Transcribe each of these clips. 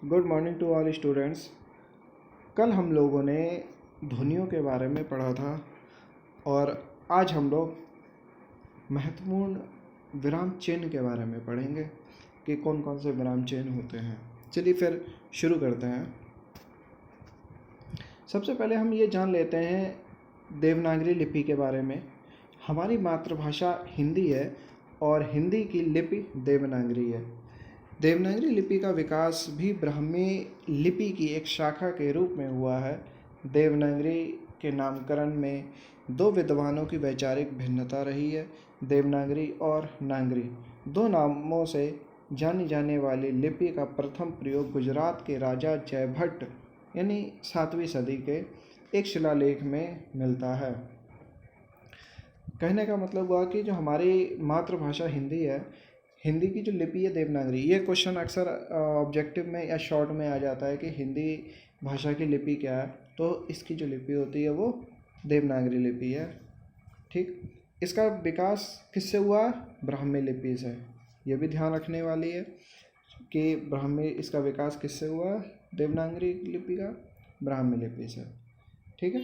Good morning to all students. कल हम लोगों ने ध्वनियों के बारे में पढ़ा था और आज हम लोग महत्वपूर्ण विराम चिन्ह के बारे में पढ़ेंगे कि कौन कौन से विराम चिन्ह होते हैं। चलिए फिर शुरू करते हैं। सबसे पहले हम ये जान लेते हैं देवनागरी लिपि के बारे में। हमारी मातृभाषा हिंदी है और हिंदी की लिपि देवनागरी है। देवनागरी लिपि का विकास भी ब्राह्मी लिपि की एक शाखा के रूप में हुआ है। देवनागरी के नामकरण में दो विद्वानों की वैचारिक भिन्नता रही है। देवनागरी और नागरी दो नामों से जानी जाने वाली लिपि का प्रथम प्रयोग गुजरात के राजा जयभट्ट यानी 7वीं सदी के एक शिलालेख में मिलता है। कहने का मतलब हुआ कि जो हमारी मातृभाषा हिंदी है, हिंदी की जो लिपि है देवनागरी। ये क्वेश्चन अक्सर ऑब्जेक्टिव में या शॉर्ट में आ जाता है कि हिंदी भाषा की लिपि क्या है, तो इसकी जो लिपि होती है वो देवनागरी लिपि है। ठीक, इसका विकास किससे हुआ? ब्राह्मी लिपि से। ये भी ध्यान रखने वाली है कि ब्राह्मी इसका विकास किससे हुआ? देवनागरी लिपि का ब्राह्मी लिपि से। ठीक है,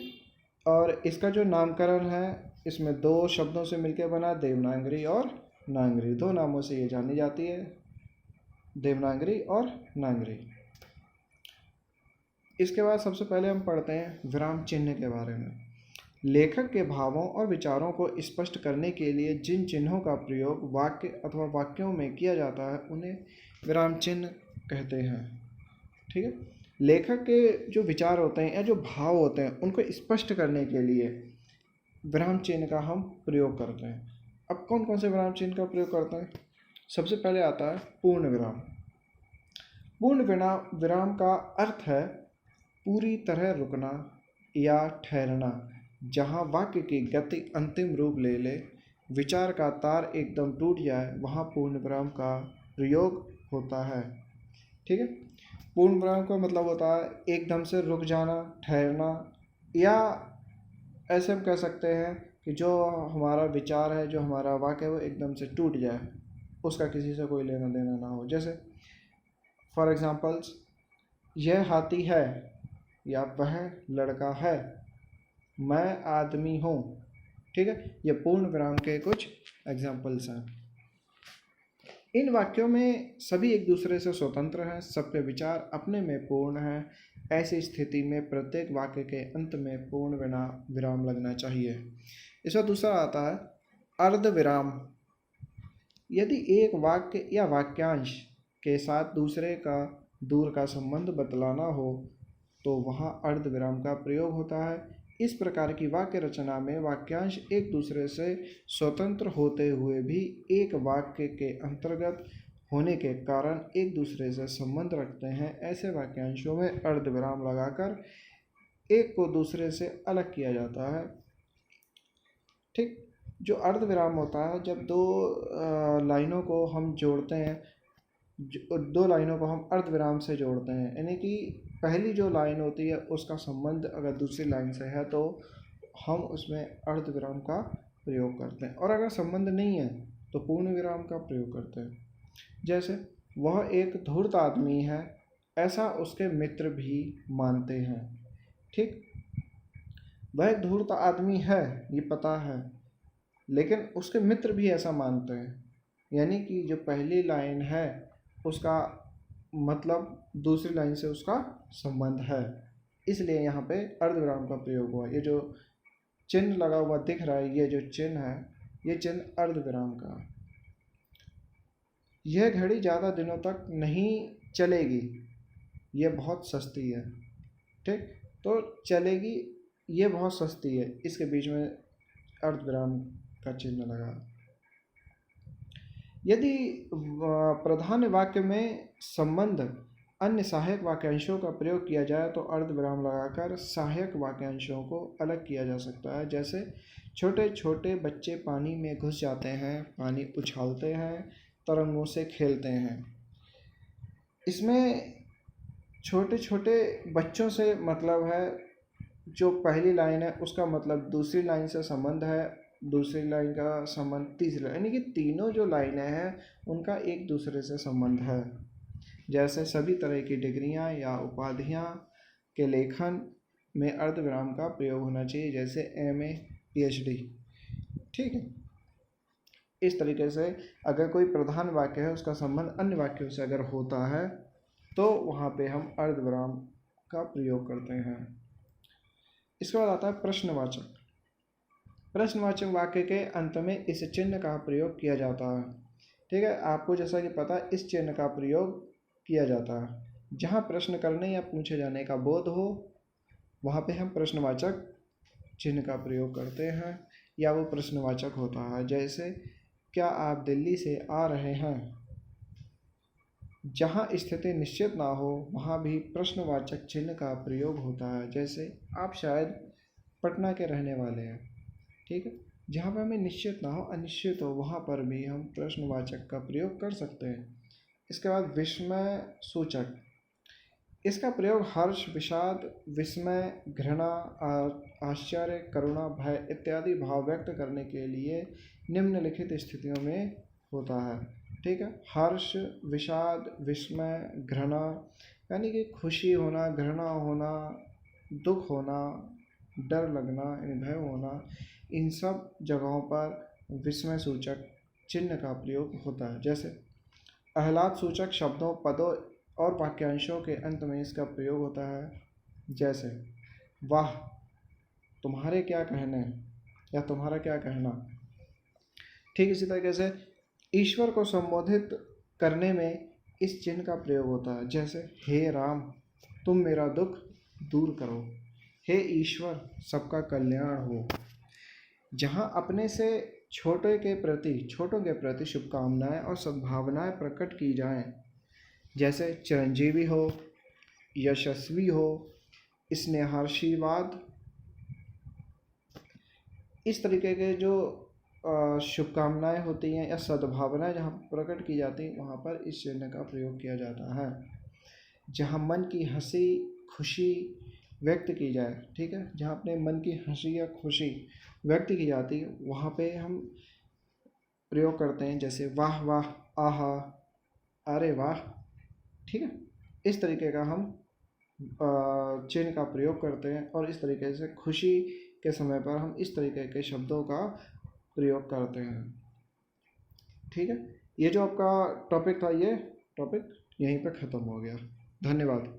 और इसका जो नामकरण है इसमें दो शब्दों से मिलकर बना, देवनागरी और नागरी। दो नामों से ये जानी जाती है, देवनागरी और नागरी। इसके बाद सबसे पहले हम पढ़ते हैं विराम चिन्ह के बारे में। लेखक के भावों और विचारों को स्पष्ट करने के लिए जिन चिन्हों का प्रयोग वाक्य अथवा वाक्यों में किया जाता है उन्हें विराम चिन्ह कहते हैं। ठीक है, लेखक के जो विचार होते हैं या जो भाव होते हैं उनको स्पष्ट करने के लिए विराम चिन्ह का हम प्रयोग करते हैं। अब कौन कौन से विराम चिन्ह का प्रयोग करते हैं? सबसे पहले आता है पूर्ण विराम। पूर्ण विराम का अर्थ है पूरी तरह रुकना या ठहरना, जहाँ वाक्य की गति अंतिम रूप ले ले, विचार का तार एकदम टूट जाए, वहाँ पूर्ण विराम का प्रयोग होता है। ठीक है, पूर्ण विराम का मतलब होता है एकदम से रुक जाना, ठहरना, या ऐसे हम कह सकते हैं कि जो हमारा विचार है, जो हमारा वाक्य है वो एकदम से टूट जाए, उसका किसी से कोई लेना देना ना हो। जैसे फॉर एग्जांपल्स, यह हाथी है या वह लड़का है, मैं आदमी हूँ। ठीक है, ये पूर्ण विराम के कुछ एग्जांपल्स हैं। इन वाक्यों में सभी एक दूसरे से स्वतंत्र हैं, सबके विचार अपने में पूर्ण हैं। ऐसी स्थिति में प्रत्येक वाक्य के अंत में पूर्ण विराम लगना चाहिए। इसका दूसरा आता है अर्ध विराम। यदि एक वाक्य या वाक्यांश के साथ दूसरे का दूर का संबंध बतलाना हो तो वहाँ अर्ध विराम का प्रयोग होता है। इस प्रकार की वाक्य रचना में वाक्यांश एक दूसरे से स्वतंत्र होते हुए भी एक वाक्य के अंतर्गत होने के कारण एक दूसरे से संबंध रखते हैं। ऐसे वाक्यांशों में अर्ध विराम लगाकर एक को दूसरे से अलग किया जाता है। ठीक, जो अर्ध विराम होता है, जब दो लाइनों को हम जोड़ते हैं, दो लाइनों को हम अर्ध विराम से जोड़ते हैं, यानी कि पहली जो लाइन होती है उसका संबंध अगर दूसरी लाइन से है तो हम उसमें अर्ध विराम का प्रयोग करते हैं, और अगर संबंध नहीं है तो पूर्ण विराम का प्रयोग करते हैं। जैसे वह एक धूर्त आदमी है, ऐसा उसके मित्र भी मानते हैं। ठीक, वह एक धूर्त आदमी है ये पता है, लेकिन उसके मित्र भी ऐसा मानते हैं, यानी कि जो पहली लाइन है उसका मतलब दूसरी लाइन से उसका संबंध है, इसलिए यहाँ पे अर्धविराम का प्रयोग हुआ। ये जो चिन्ह लगा हुआ दिख रहा है, ये जो चिन्ह है, ये चिन्ह अर्धविराम का। यह घड़ी ज़्यादा दिनों तक नहीं चलेगी, ये बहुत सस्ती है। ठीक, तो चलेगी, ये बहुत सस्ती है, इसके बीच में अर्धविराम का चिन्ह लगा। यदि प्रधान वाक्य में संबंध अन्य सहायक वाक्यांशों का प्रयोग किया जाए तो अर्ध विराम लगाकर सहायक वाक्यांशों को अलग किया जा सकता है। जैसे छोटे छोटे बच्चे पानी में घुस जाते हैं, पानी उछालते हैं, तरंगों से खेलते हैं। इसमें छोटे छोटे बच्चों से मतलब है, जो पहली लाइन है उसका मतलब दूसरी लाइन से संबंध है, दूसरी लाइन का संबंध तीसरी लाइन, यानी कि तीनों जो लाइनें हैं उनका एक दूसरे से संबंध है। जैसे सभी तरह की डिग्रियां या उपाधियां के लेखन में अर्धविराम का प्रयोग होना चाहिए, जैसे एमए, पीएचडी। ठीक है। इस तरीके से अगर कोई प्रधान वाक्य है उसका संबंध अन्य वाक्यों से अगर होता है तो वहाँ पे हम अर्धविराम का प्रयोग करते हैं। इसके बाद आता है प्रश्नवाचक। प्रश्नवाचक वाक्य के अंत में इस चिन्ह का प्रयोग किया जाता है। ठीक है, आपको जैसा कि पता है इस चिन्ह का प्रयोग किया जाता है। जहाँ प्रश्न करने या पूछे जाने का बोध हो वहाँ पे हम प्रश्नवाचक चिन्ह का प्रयोग करते हैं या वो प्रश्नवाचक होता है। जैसे क्या आप दिल्ली से आ रहे हैं। जहाँ स्थिति निश्चित ना हो वहाँ भी प्रश्नवाचक चिन्ह का प्रयोग होता है। जैसे आप शायद पटना के रहने वाले हैं। ठीक है, जहाँ पर हमें निश्चित ना हो, अनिश्चित हो, वहाँ पर भी हम प्रश्नवाचक का प्रयोग कर सकते हैं। इसके बाद विस्मय सूचक। इसका प्रयोग हर्ष, विषाद, विस्मय, घृणा, आश्चर्य, करुणा, भय इत्यादि भाव व्यक्त करने के लिए निम्नलिखित स्थितियों में होता है। ठीक है, हर्ष, विषाद, विस्मय, घृणा यानी कि खुशी होना, घृणा होना, दुख होना, डर लगना, भय होना, इन सब जगहों पर विस्मय सूचक चिन्ह का प्रयोग होता है। जैसे आह्लाद सूचक शब्दों, पदों और वाक्यांशों के अंत में इसका प्रयोग होता है। जैसे वाह, तुम्हारे क्या कहने, या तुम्हारा क्या कहना। ठीक इसी तरीके से ईश्वर को संबोधित करने में इस चिन्ह का प्रयोग होता है। जैसे हे राम, तुम मेरा दुख दूर करो। हे ईश्वर, सबका कल्याण हो। जहाँ अपने से छोटों के प्रति शुभकामनाएं और सद्भावनाएं प्रकट की जाएं, जैसे चिरंजीवी हो, यशस्वी हो, स्नेहाशीर्वाद, इस तरीके के जो शुभकामनाएं होती हैं या सद्भावनाएं जहाँ प्रकट की जाती हैं वहाँ पर इस चिन्ह का प्रयोग किया जाता है। जहाँ मन की हंसी खुशी व्यक्त की जाए, ठीक है, जहाँ अपने मन की हंसी या खुशी व्यक्त की जाती है वहाँ पे हम प्रयोग करते हैं। जैसे वाह वाह, आहा, अरे वाह। ठीक है, इस तरीके का हम चिन्ह का प्रयोग करते हैं और इस तरीके से खुशी के समय पर हम इस तरीके के शब्दों का प्रयोग करते हैं। ठीक है, ये जो आपका टॉपिक था ये टॉपिक यहीं पर ख़त्म हो गया। धन्यवाद।